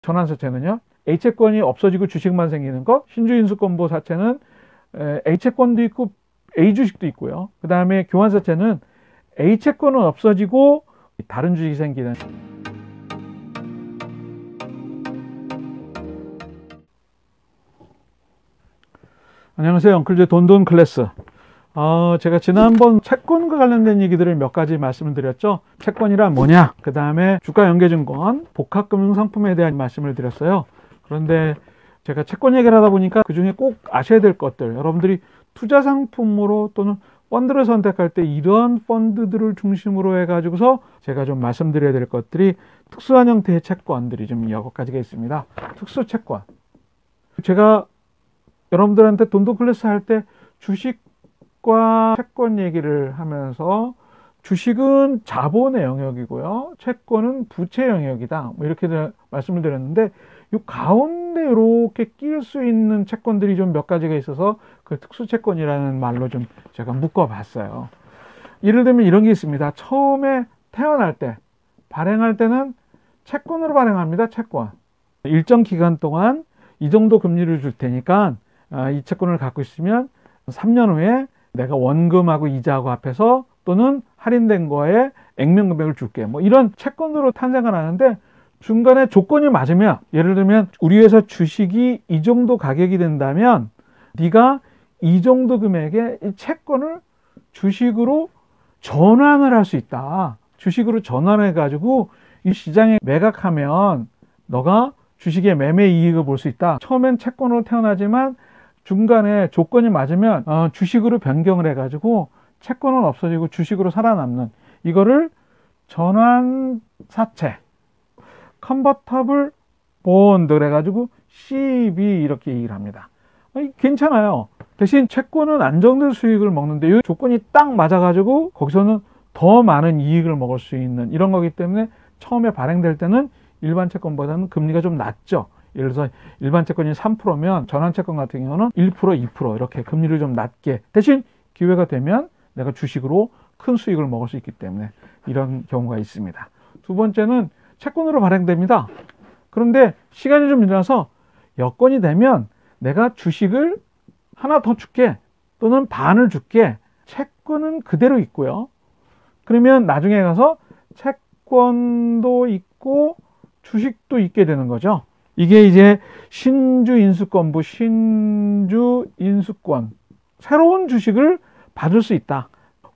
전환사채는요, A채권이 없어지고 주식만 생기는 것. 신주인수권부 사채는 A채권도 있고 A주식도 있고요. 그 다음에 교환사채는 A채권은 없어지고 다른 주식이 생기는. 안녕하세요. 엉클즈의 돈돈 클래스. 제가 지난번 채권과 관련된 얘기들을 몇 가지 말씀을 드렸죠. 채권이란 뭐냐, 그 다음에 주가연계증권, 복합금융상품에 대한 말씀을 드렸어요. 그런데 제가 채권 얘기를 하다 보니까 그 중에 꼭 아셔야 될 것들, 여러분들이 투자상품으로 또는 펀드를 선택할 때 이러한 펀드들을 중심으로 해가지고서 제가 좀 말씀드려야 될 것들이, 특수한 형태의 채권들이 좀 여러 가지가 있습니다. 특수채권. 제가 여러분들한테 돈돈 클래스 할 때 주식과 채권 얘기를 하면서, 주식은 자본의 영역이고요, 채권은 부채 영역이다, 뭐 이렇게 말씀을 드렸는데, 이 가운데 이렇게 끼일 수 있는 채권들이 좀 몇 가지가 있어서 그 특수채권이라는 말로 좀 제가 묶어봤어요. 예를 들면 이런 게 있습니다. 처음에 태어날 때, 발행할 때는 채권으로 발행합니다. 채권. 일정 기간 동안 이 정도 금리를 줄 테니까 이 채권을 갖고 있으면 3년 후에 내가 원금하고 이자하고 합해서 또는 할인된 거에 액면금액을 줄게, 뭐 이런 채권으로 탄생을 하는데, 중간에 조건이 맞으면, 예를 들면 우리 회사 주식이 이 정도 가격이 된다면 네가 이 정도 금액의 이 채권을 주식으로 전환을 할 수 있다. 주식으로 전환해 가지고 이 시장에 매각하면 너가 주식의 매매 이익을 볼 수 있다. 처음엔 채권으로 태어나지만 중간에 조건이 맞으면 주식으로 변경을 해가지고 채권은 없어지고 주식으로 살아남는, 이거를 전환사채, 컨버터블 본드 그래가지고 CB 이렇게 얘기를 합니다. 괜찮아요. 대신 채권은 안정된 수익을 먹는데 이 조건이 딱 맞아가지고 거기서는 더 많은 이익을 먹을 수 있는 이런 거기 때문에 처음에 발행될 때는 일반 채권보다는 금리가 좀 낮죠. 예를 들어서 일반 채권이 3%면 전환채권 같은 경우는 1%, 2% 이렇게 금리를 좀 낮게, 대신 기회가 되면 내가 주식으로 큰 수익을 먹을 수 있기 때문에 이런 경우가 있습니다. 두 번째는 채권으로 발행됩니다. 그런데 시간이 좀 지나서 여건이 되면 내가 주식을 하나 더 줄게 또는 반을 줄게, 채권은 그대로 있고요. 그러면 나중에 가서 채권도 있고 주식도 있게 되는 거죠. 이게 이제 신주인수권부, 신주인수권, 새로운 주식을 받을 수 있다.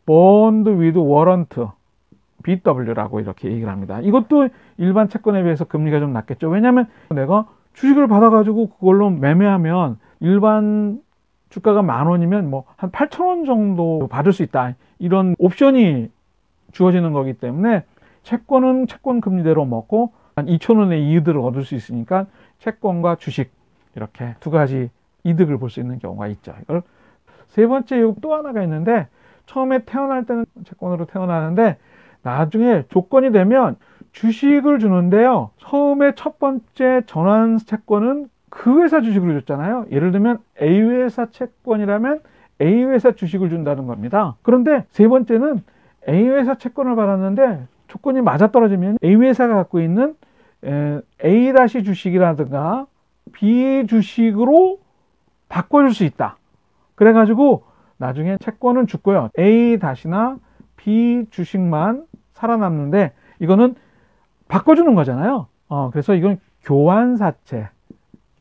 본드 위드 워런트, BW라고 이렇게 얘기를 합니다. 이것도 일반 채권에 비해서 금리가 좀 낮겠죠. 왜냐하면 내가 주식을 받아가지고 그걸로 매매하면 일반 주가가 10,000원이면 뭐 한 8,000원 정도 받을 수 있다. 이런 옵션이 주어지는 거기 때문에 채권은 채권 금리대로 먹고 한 2,000원의 이득을 얻을 수 있으니까 채권과 주식 이렇게 두 가지 이득을 볼 수 있는 경우가 있죠. 이걸 세 번째, 또 하나가 있는데, 처음에 태어날 때는 채권으로 태어나는데 나중에 조건이 되면 주식을 주는데요, 처음에 첫 번째 전환 채권은 그 회사 주식을 줬잖아요. 예를 들면 A회사 채권이라면 A회사 주식을 준다는 겁니다. 그런데 세 번째는 A회사 채권을 받았는데 조건이 맞아떨어지면 A회사가 갖고 있는 A- 주식이라든가 B 주식으로 바꿔줄 수 있다. 그래가지고 나중에 채권은 죽고요, A-나 B 주식만 살아남는데, 이거는 바꿔주는 거잖아요. 그래서 이건 교환사채,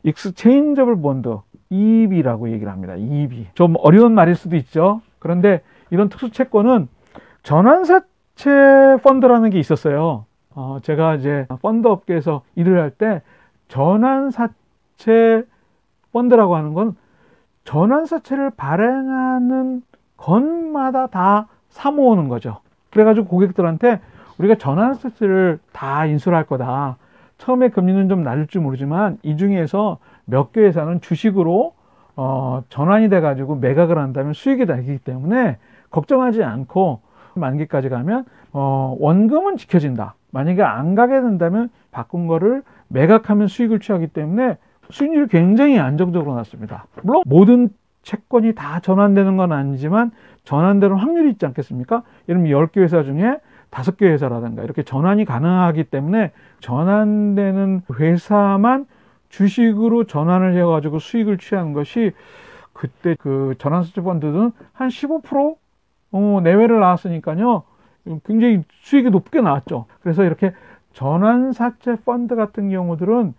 익스체인저블 본드, EB라고 얘기를 합니다. EB. 좀 어려운 말일 수도 있죠. 그런데 이런 특수채권은 전환사채 펀드라는 게 있었어요. 제가 이제 펀드 업계에서 일을 할 때 전환사채 펀드라고 하는 건 전환사채를 발행하는 건마다 다 사모으는 거죠. 그래가지고 고객들한테 우리가 전환사채를 다 인수를 할 거다. 처음에 금리는 좀 낮을지 모르지만 이 중에서 몇 개 회사는 주식으로 전환이 돼가지고 매각을 한다면 수익이 나기 때문에 걱정하지 않고 만기까지 가면 원금은 지켜진다. 만약에 안 가게 된다면 바꾼 거를 매각하면 수익을 취하기 때문에 수익률이 굉장히 안정적으로 났습니다. 물론 모든 채권이 다 전환되는 건 아니지만 전환되는 확률이 있지 않겠습니까? 예를 들면 10개 회사 중에 5개 회사라든가 이렇게 전환이 가능하기 때문에 전환되는 회사만 주식으로 전환을 해가지고 수익을 취하는 것이 그때 그 전환사채 펀드는 한 15% 내외를 나왔으니까요. 굉장히 수익이 높게 나왔죠. 그래서 이렇게 전환사채 펀드 같은 경우들은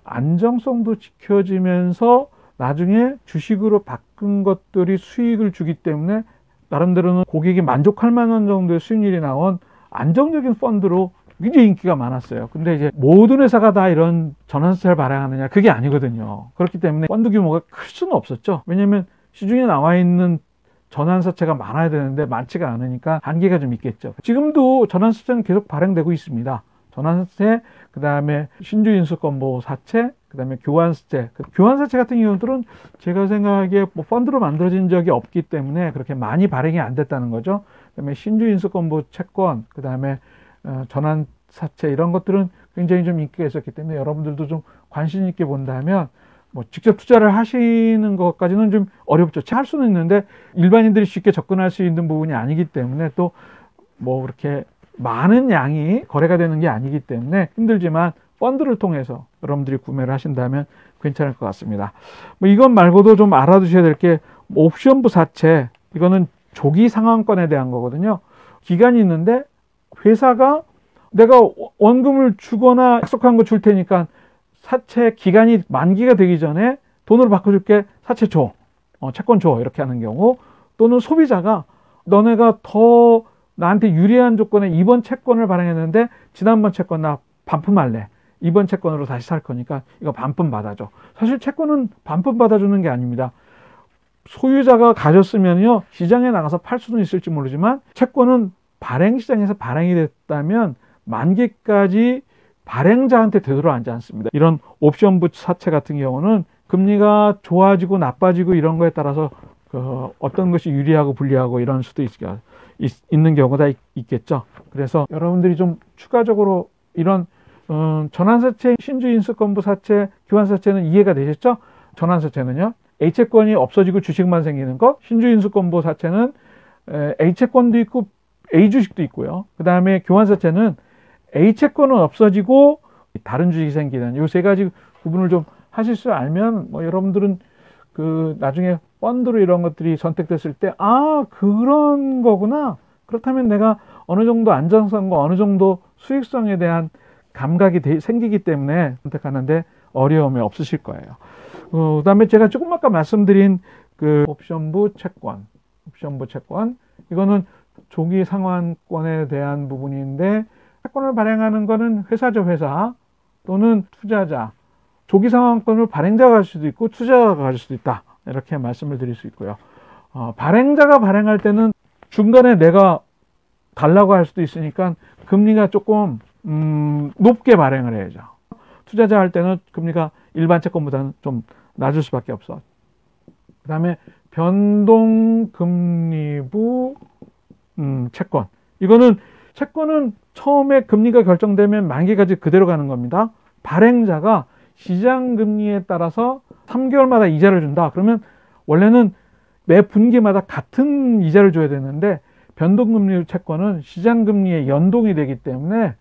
안정성도 지켜지면서 나중에 주식으로 바꾼 것들이 수익을 주기 때문에 나름대로는 고객이 만족할 만한 정도의 수익률이 나온 안정적인 펀드로 굉장히 인기가 많았어요. 근데 이제 모든 회사가 다 이런 전환사채를 발행하느냐, 그게 아니거든요. 그렇기 때문에 펀드 규모가 클 수는 없었죠. 왜냐하면 시중에 나와 있는 전환사채가 많아야 되는데 많지가 않으니까 한계가 좀 있겠죠. 지금도 전환사채는 계속 발행되고 있습니다. 전환사채, 그 다음에 신주인수권보사채, 그 다음에 교환사채. 교환사채 같은 경우들은 제가 생각하기에 뭐 펀드로 만들어진 적이 없기 때문에 그렇게 많이 발행이 안 됐다는 거죠. 그 다음에 신주인수권보 채권, 그 다음에 전환사채 이런 것들은 굉장히 좀 인기가 있었기 때문에 여러분들도 좀 관심 있게 본다면 뭐 직접 투자를 하시는 것까지는 좀 어렵죠. 할 수는 있는데 일반인들이 쉽게 접근할 수 있는 부분이 아니기 때문에 또 뭐 그렇게 많은 양이 거래가 되는 게 아니기 때문에 힘들지만 펀드를 통해서 여러분들이 구매를 하신다면 괜찮을 것 같습니다. 뭐 이것 말고도 좀 알아두셔야 될 게 옵션부 사채, 이거는 조기 상환권에 대한 거거든요. 기간이 있는데 회사가 내가 원금을 주거나 약속한 거 줄 테니까 사채 기간이 만기가 되기 전에 돈으로 바꿔줄게, 사채 줘, 채권 줘, 이렇게 하는 경우, 또는 소비자가 너네가 더 나한테 유리한 조건에 이번 채권을 발행했는데 지난번 채권 나 반품할래, 이번 채권으로 다시 살 거니까 이거 반품 받아줘. 사실 채권은 반품 받아주는 게 아닙니다. 소유자가 가졌으면요 시장에 나가서 팔 수는 있을지 모르지만 채권은 발행시장에서 발행이 됐다면 만기까지 발행자한테 되돌아앉지 않습니다. 이런 옵션부 사채 같은 경우는 금리가 좋아지고 나빠지고 이런 거에 따라서 어떤 것이 유리하고 불리하고 이런 수도 있는 경우가 다 있겠죠. 그래서 여러분들이 좀 추가적으로 이런 전환사채, 신주인수권부 사채, 교환사채는 이해가 되셨죠? 전환사채는요 A채권이 없어지고 주식만 생기는 것, 신주인수권부 사채는 A채권도 있고 A주식도 있고요. 그 다음에 교환사채는 A채권은 없어지고 다른 주식이 생기는, 이 세 가지 구분을 좀 하실 줄 알면 뭐 여러분들은 그 나중에 펀드로 이런 것들이 선택됐을 때 그런 거구나, 그렇다면 내가 어느 정도 안정성과 어느 정도 수익성에 대한 감각이 생기기 때문에 선택하는데 어려움이 없으실 거예요. 그 다음에 제가 조금 아까 말씀드린 그 옵션부 채권, 이거는 조기 상환권에 대한 부분인데, 채권을 발행하는 거는 회사죠, 회사 또는 투자자. 조기 상환권을 발행자가 가질 수도 있고 투자자가 가질 수도 있다, 이렇게 말씀을 드릴 수 있고요. 발행자가 발행할 때는 중간에 내가 달라고 할 수도 있으니까 금리가 조금 높게 발행을 해야죠. 투자자 할 때는 금리가 일반 채권보다는 좀 낮을 수밖에 없어. 그 다음에 변동금리부 채권. 이거는 채권은 처음에 금리가 결정되면 만기까지 그대로 가는 겁니다. 발행자가 시장 금리에 따라서 3개월마다 이자를 준다. 그러면 원래는 매 분기마다 같은 이자를 줘야 되는데 변동금리 채권은 시장 금리에 연동이 되기 때문에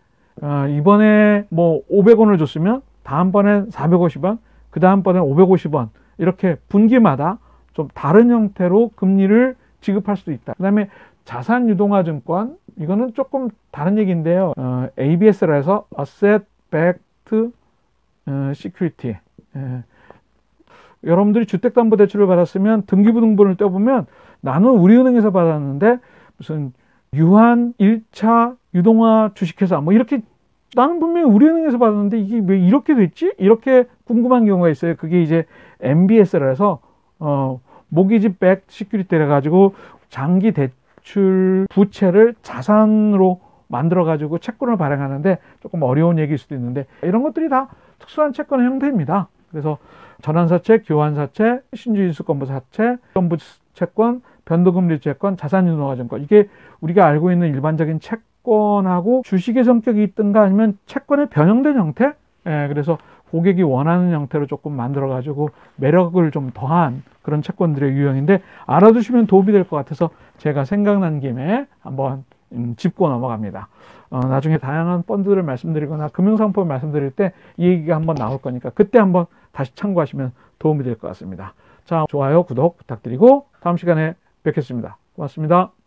이번에 뭐 500원을 줬으면 다음번엔 450원, 그 다음번엔 550원, 이렇게 분기마다 좀 다른 형태로 금리를 지급할 수도 있다. 그 다음에 자산유동화증권, 이거는 조금 다른 얘기인데요. ABS라 해서 Asset Backed Security. 여러분들이 주택담보대출을 받았으면 등기부등본을 떼보면 나는 우리은행에서 받았는데 무슨 유한 1차 유동화 주식회사 뭐 이렇게, 나는 분명히 우리은행에서 받았는데 이게 왜 이렇게 됐지? 이렇게 궁금한 경우가 있어요. 그게 이제 MBS라 해서 모기지 백 시큐리티라 가지고 장기 대출 부채를 자산으로 만들어 가지고 채권을 발행하는데 조금 어려운 얘기일 수도 있는데, 이런 것들이 다 특수한 채권의 형태입니다. 그래서 전환사채, 교환사채, 신주인수권부사채, 정부채권, 변동금리 채권, 자산유동화증권, 이게 우리가 알고 있는 일반적인 채권하고 주식의 성격이 있든가 아니면 채권의 변형된 형태, 그래서 고객이 원하는 형태로 조금 만들어 가지고 매력을 좀 더한 그런 채권들의 유형인데, 알아두시면 도움이 될 것 같아서 제가 생각난 김에 한번 짚고 넘어갑니다. 나중에 다양한 펀드를 말씀드리거나 금융상품을 말씀드릴 때 이 얘기가 한번 나올 거니까 그때 한번 다시 참고하시면 도움이 될 것 같습니다. 자, 좋아요, 구독 부탁드리고 다음 시간에 뵙겠습니다. 고맙습니다.